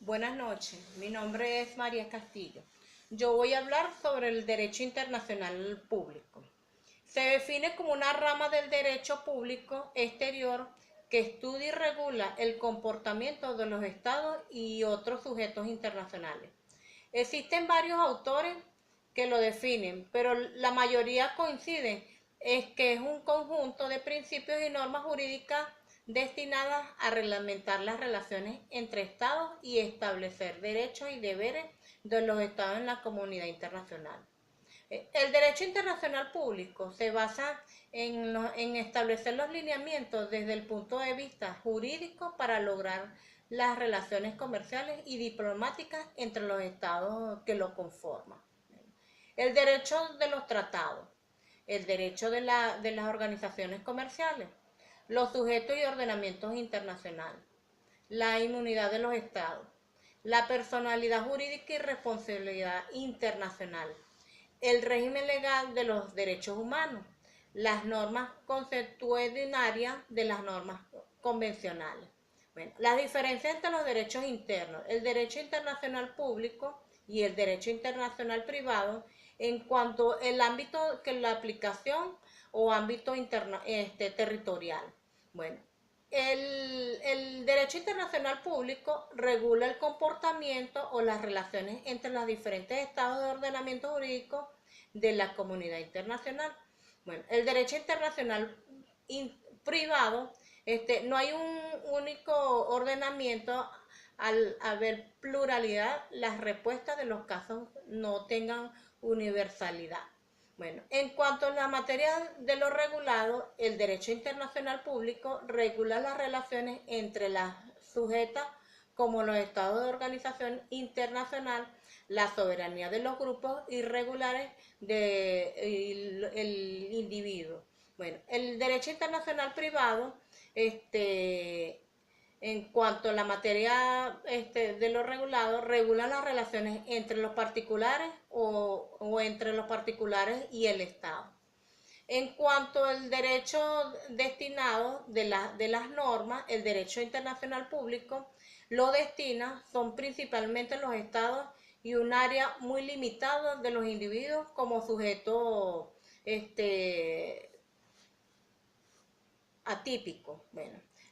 Buenas noches, mi nombre es María Castillo. Yo voy a hablar sobre el derecho internacional público. Se define como una rama del derecho público exterior que estudia y regula el comportamiento de los estados y otros sujetos internacionales. Existen varios autores que lo definen, pero la mayoría coinciden es que es un conjunto de principios y normas jurídicas destinadas a reglamentar las relaciones entre estados y establecer derechos y deberes de los estados en la comunidad internacional. El derecho internacional público se basa en establecer los lineamientos desde el punto de vista jurídico para lograr las relaciones comerciales y diplomáticas entre los estados que lo conforman. El derecho de los tratados, el derecho de las organizaciones comerciales, los sujetos y ordenamientos internacionales, la inmunidad de los estados, la personalidad jurídica y responsabilidad internacional, el régimen legal de los derechos humanos, las normas consuetudinarias de las normas convencionales. Bueno, las diferencias entre los derechos internos, el derecho internacional público y el derecho internacional privado en cuanto al ámbito que la aplicación o ámbito territorial. Bueno, el derecho internacional público regula el comportamiento o las relaciones entre los diferentes estados de ordenamiento jurídico de la comunidad internacional. Bueno, el derecho internacional privado, no hay un único ordenamiento. Al haber pluralidad, las respuestas de los casos no tengan universalidad. Bueno, en cuanto a la materia de lo regulado, el derecho internacional público regula las relaciones entre las sujetas como los estados de organización internacional, la soberanía de los grupos irregulares del individuo. Bueno, el derecho internacional privado, en cuanto a la materia de lo regulado, regula las relaciones entre los particulares o entre los particulares y el Estado. En cuanto al derecho destinado de las normas, el derecho internacional público lo destina, son principalmente los estados y un área muy limitada de los individuos como sujetos atípicos.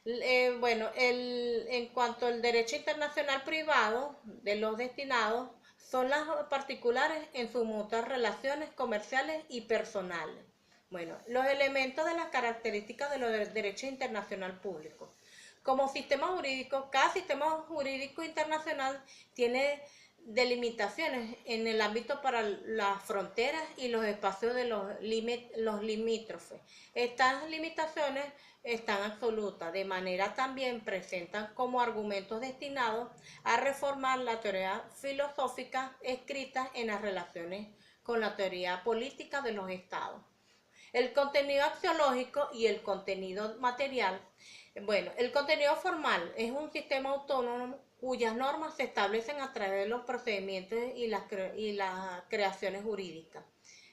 En cuanto al derecho internacional privado de los destinados, son las particulares en sus mutuas relaciones comerciales y personales. Bueno, los elementos de las características de los derechos internacional público. Como sistema jurídico, cada sistema jurídico internacional tiene delimitaciones en el ámbito para las fronteras y los espacios de los limítrofes. Estas limitaciones están absolutas, de manera también presentan como argumentos destinados a reformar la teoría filosófica escrita en las relaciones con la teoría política de los estados. El contenido axiológico y el contenido material. Bueno, el contenido formal es un sistema autónomo cuyas normas se establecen a través de los procedimientos y las creaciones jurídicas.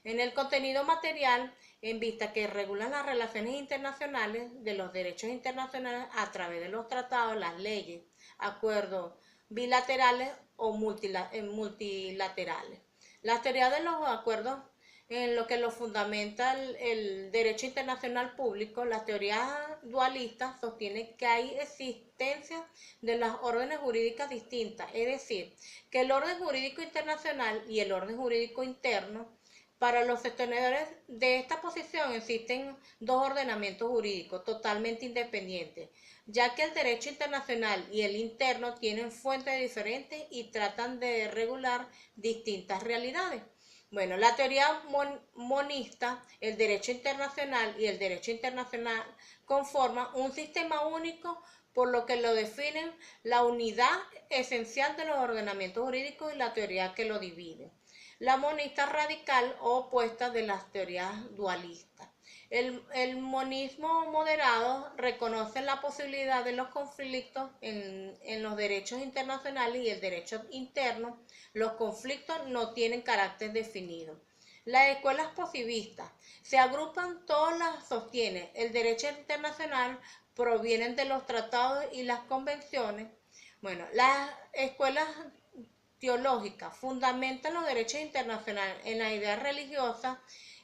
En el contenido material, en vista que regulan las relaciones internacionales de los derechos internacionales a través de los tratados, las leyes, acuerdos bilaterales o multilaterales. La teoría de los acuerdos en lo que lo fundamenta el derecho internacional público, la teoría dualista sostiene que hay existencia de las órdenes jurídicas distintas, es decir, que el orden jurídico internacional y el orden jurídico interno. Para los sostenedores de esta posición existen dos ordenamientos jurídicos totalmente independientes, ya que el derecho internacional y el interno tienen fuentes diferentes y tratan de regular distintas realidades. Bueno, la teoría monista, el derecho internacional y el derecho internacional conforman un sistema único, por lo que lo definen la unidad esencial de los ordenamientos jurídicos y la teoría que lo divide. La monista radical o opuesta de las teorías dualistas. El monismo moderado reconoce la posibilidad de los conflictos en los derechos internacionales y el derecho interno. Los conflictos no tienen carácter definido. Las escuelas positivistas se agrupan, todas las sostienen. El derecho internacional proviene de los tratados y las convenciones. Bueno, las escuelas teológicas fundamentan los derechos internacionales en las ideas religiosas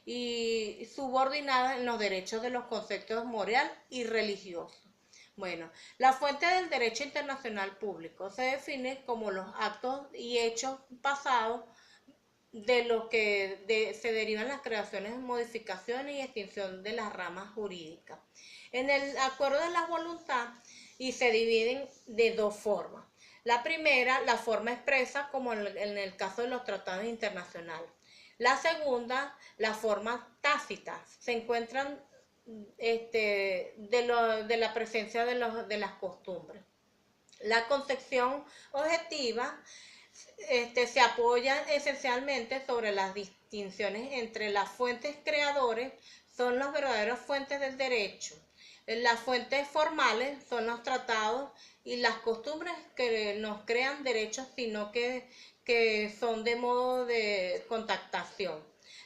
y subordinadas en los derechos de los conceptos moral y religioso. Bueno, la fuente del derecho internacional público se define como los actos y hechos pasados de los que se derivan las creaciones, modificaciones y extinción de las ramas jurídicas. En el acuerdo de la voluntad y se dividen de dos formas. La primera, la forma expresa, como en el caso de los tratados internacionales. La segunda, la forma tácita. Se encuentran de la presencia de las costumbres. La concepción objetiva se apoya esencialmente sobre las distinciones entre las fuentes creadores, son las verdaderas fuentes del derecho. Las fuentes formales son los tratados y las costumbres que nos crean derechos, sino que son de modo de contactación.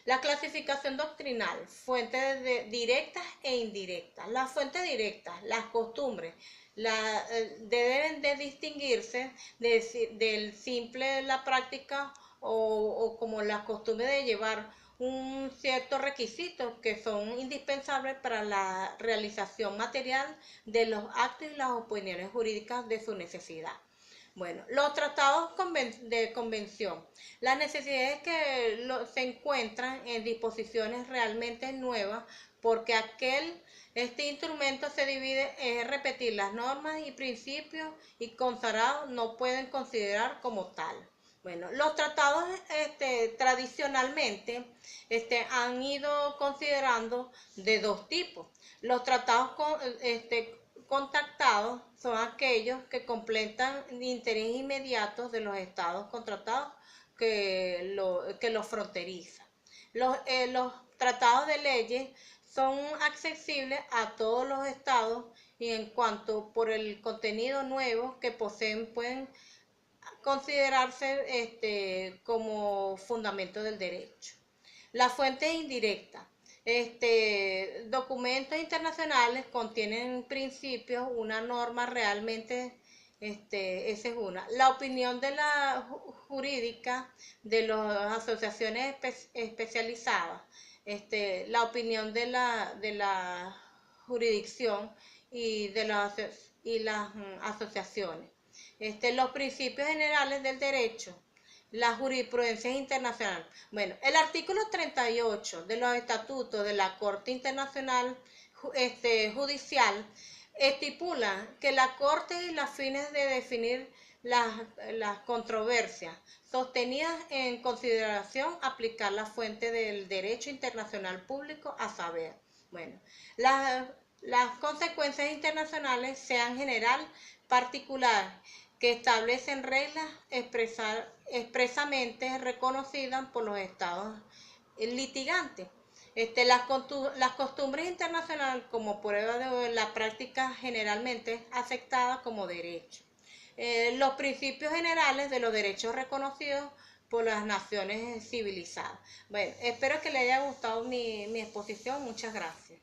La clasificación doctrinal, fuentes directas e indirectas. Las fuentes directas, las costumbres, deben de distinguirse del simple la práctica o como la costumbre de llevar un cierto requisito que son indispensables para la realización material de los actos y las opiniones jurídicas de su necesidad. Bueno, los tratados de convención, las necesidades que se encuentran en disposiciones realmente nuevas, porque este instrumento se divide en repetir las normas y principios y consagrados no pueden considerar como tal. Bueno, los tratados tradicionalmente han ido considerando de dos tipos. Los tratados contractados son aquellos que completan el interés inmediato de los estados contratados que los fronterizan. Los tratados de leyes son accesibles a todos los estados y en cuanto por el contenido nuevo que poseen pueden considerarse como fundamento del derecho. La fuente indirecta. Documentos internacionales contienen principios, una norma realmente, esa es una. La opinión de la jurídica de las asociaciones especializadas, la opinión de la jurisdicción y de las asociaciones. Los principios generales del derecho, la jurisprudencia internacional. Bueno, el artículo 38 de los estatutos de la Corte Internacional Judicial estipula que la Corte y las fines de definir las controversias sostenidas en consideración aplicar la fuente del derecho internacional público, a saber, bueno, las consecuencias internacionales sean general, particular, que establecen reglas expresamente reconocidas por los estados litigantes. Las costumbres internacionales como prueba de la práctica generalmente aceptada como derecho. Los principios generales de los derechos reconocidos por las naciones civilizadas. Bueno, espero que les haya gustado mi exposición. Muchas gracias.